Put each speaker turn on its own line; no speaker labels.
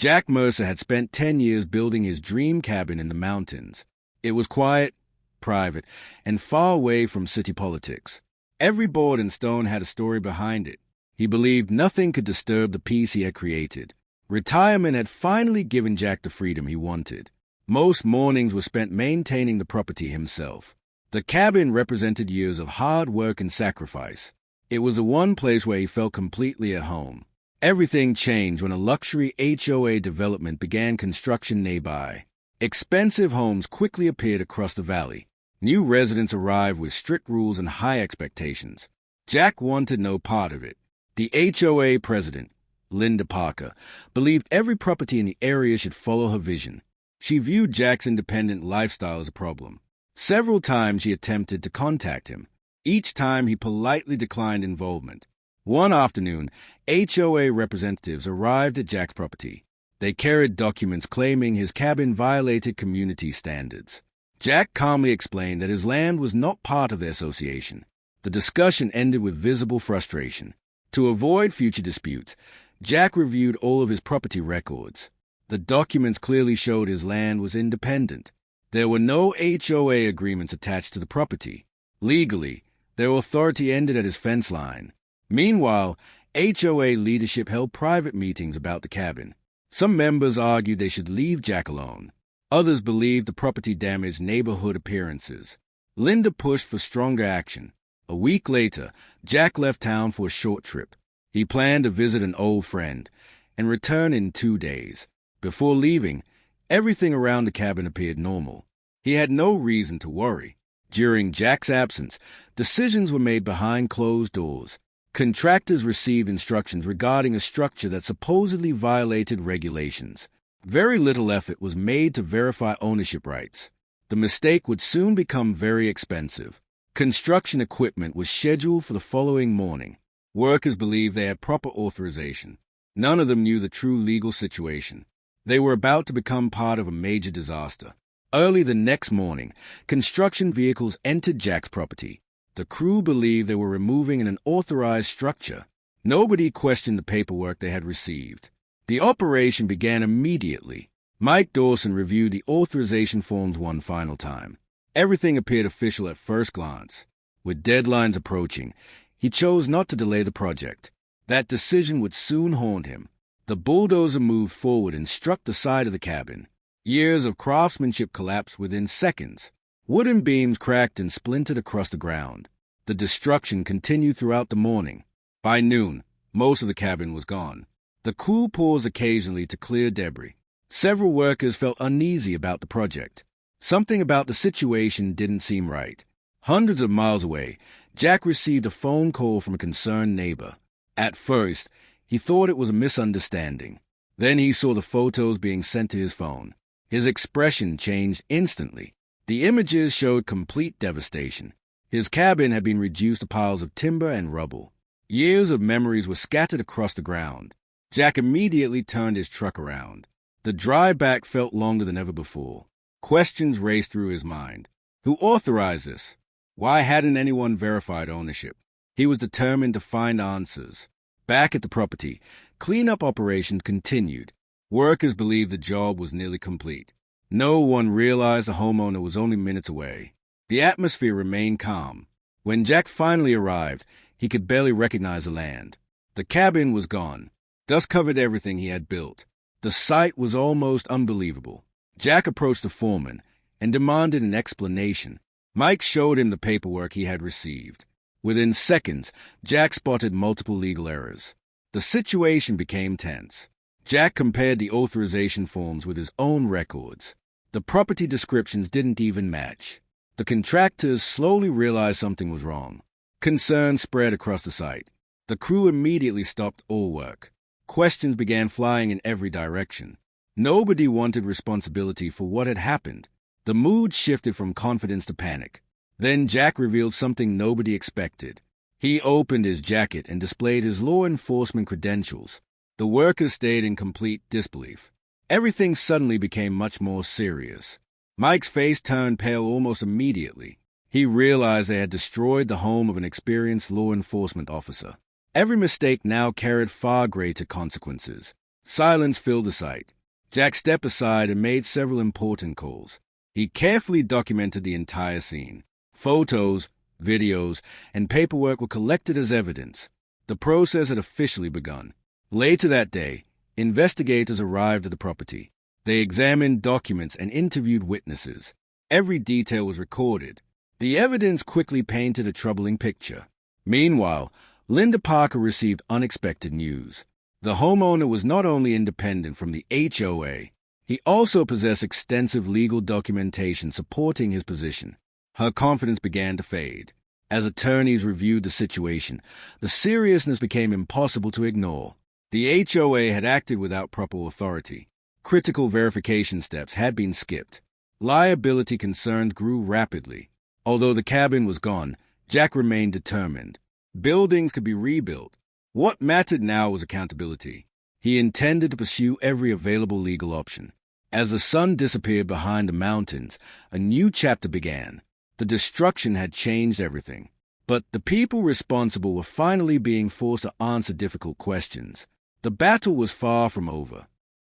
Jack Mercer had spent 10 years building his dream cabin in the mountains. It was quiet, private, and far away from city politics. Every board and stone had a story behind it. He believed nothing could disturb the peace he had created. Retirement had finally given Jack the freedom he wanted. Most mornings were spent maintaining the property himself. The cabin represented years of hard work and sacrifice. It was the one place where he felt completely at home. Everything changed when a luxury HOA development began construction nearby. Expensive homes quickly appeared across the valley. New residents arrived with strict rules and high expectations. Jack wanted no part of it. The HOA president, Linda Parker, believed every property in the area should follow her vision. She viewed Jack's independent lifestyle as a problem. Several times she attempted to contact him. Each time he politely declined involvement. One afternoon, HOA representatives arrived at Jack's property. They carried documents claiming his cabin violated community standards. Jack calmly explained that his land was not part of the association. The discussion ended with visible frustration. To avoid future disputes, Jack reviewed all of his property records. The documents clearly showed his land was independent. There were no HOA agreements attached to the property. Legally, their authority ended at his fence line. Meanwhile, HOA leadership held private meetings about the cabin. Some members argued they should leave Jack alone. Others believed the property damaged neighborhood appearances. Linda pushed for stronger action. A week later, Jack left town for a short trip. He planned to visit an old friend and return in 2 days. Before leaving, everything around the cabin appeared normal. He had no reason to worry. During Jack's absence, decisions were made behind closed doors. Contractors received instructions regarding a structure that supposedly violated regulations. Very little effort was made to verify ownership rights. The mistake would soon become very expensive. Construction equipment was scheduled for the following morning. Workers believed they had proper authorization. None of them knew the true legal situation. They were about to become part of a major disaster. Early the next morning, construction vehicles entered Jack's property. The crew believed they were removing an unauthorized structure. Nobody questioned the paperwork they had received. The operation began immediately. Mike Dawson reviewed the authorization forms one final time. Everything appeared official at first glance. With deadlines approaching, he chose not to delay the project. That decision would soon haunt him. The bulldozer moved forward and struck the side of the cabin. Years of craftsmanship collapsed within seconds. Wooden beams cracked and splintered across the ground. The destruction continued throughout the morning. By noon, most of the cabin was gone. The crew paused occasionally to clear debris. Several workers felt uneasy about the project. Something about the situation didn't seem right. Hundreds of miles away, Jack received a phone call from a concerned neighbor. At first, he thought it was a misunderstanding. Then he saw the photos being sent to his phone. His expression changed instantly. The images showed complete devastation. His cabin had been reduced to piles of timber and rubble. Years of memories were scattered across the ground. Jack immediately turned his truck around. The drive back felt longer than ever before. Questions raced through his mind. Who authorized this? Why hadn't anyone verified ownership? He was determined to find answers. Back at the property, cleanup operations continued. Workers believed the job was nearly complete. No one realized the homeowner was only minutes away. The atmosphere remained calm. When Jack finally arrived, he could barely recognize the land. The cabin was gone. Dust covered everything he had built. The sight was almost unbelievable. Jack approached the foreman and demanded an explanation. Mike showed him the paperwork he had received. Within seconds, Jack spotted multiple legal errors. The situation became tense. Jack compared the authorization forms with his own records. The property descriptions didn't even match. The contractors slowly realized something was wrong. Concern spread across the site. The crew immediately stopped all work. Questions began flying in every direction. Nobody wanted responsibility for what had happened. The mood shifted from confidence to panic. Then Jack revealed something nobody expected. He opened his jacket and displayed his law enforcement credentials. The workers stayed in complete disbelief. Everything suddenly became much more serious. Mike's face turned pale almost immediately. He realized they had destroyed the home of an experienced law enforcement officer. Every mistake now carried far greater consequences. Silence filled the site. Jack stepped aside and made several important calls. He carefully documented the entire scene. Photos, videos, and paperwork were collected as evidence. The process had officially begun. Later that day, investigators arrived at the property. They examined documents and interviewed witnesses. Every detail was recorded. The evidence quickly painted a troubling picture. Meanwhile, Linda Parker received unexpected news. The homeowner was not only independent from the HOA, he also possessed extensive legal documentation supporting his position. Her confidence began to fade. As attorneys reviewed the situation, the seriousness became impossible to ignore. The HOA had acted without proper authority. Critical verification steps had been skipped. Liability concerns grew rapidly. Although the cabin was gone, Jack remained determined. Buildings could be rebuilt. What mattered now was accountability. He intended to pursue every available legal option. As the sun disappeared behind the mountains, a new chapter began. The destruction had changed everything. But the people responsible were finally being forced to answer difficult questions. The battle was far from over.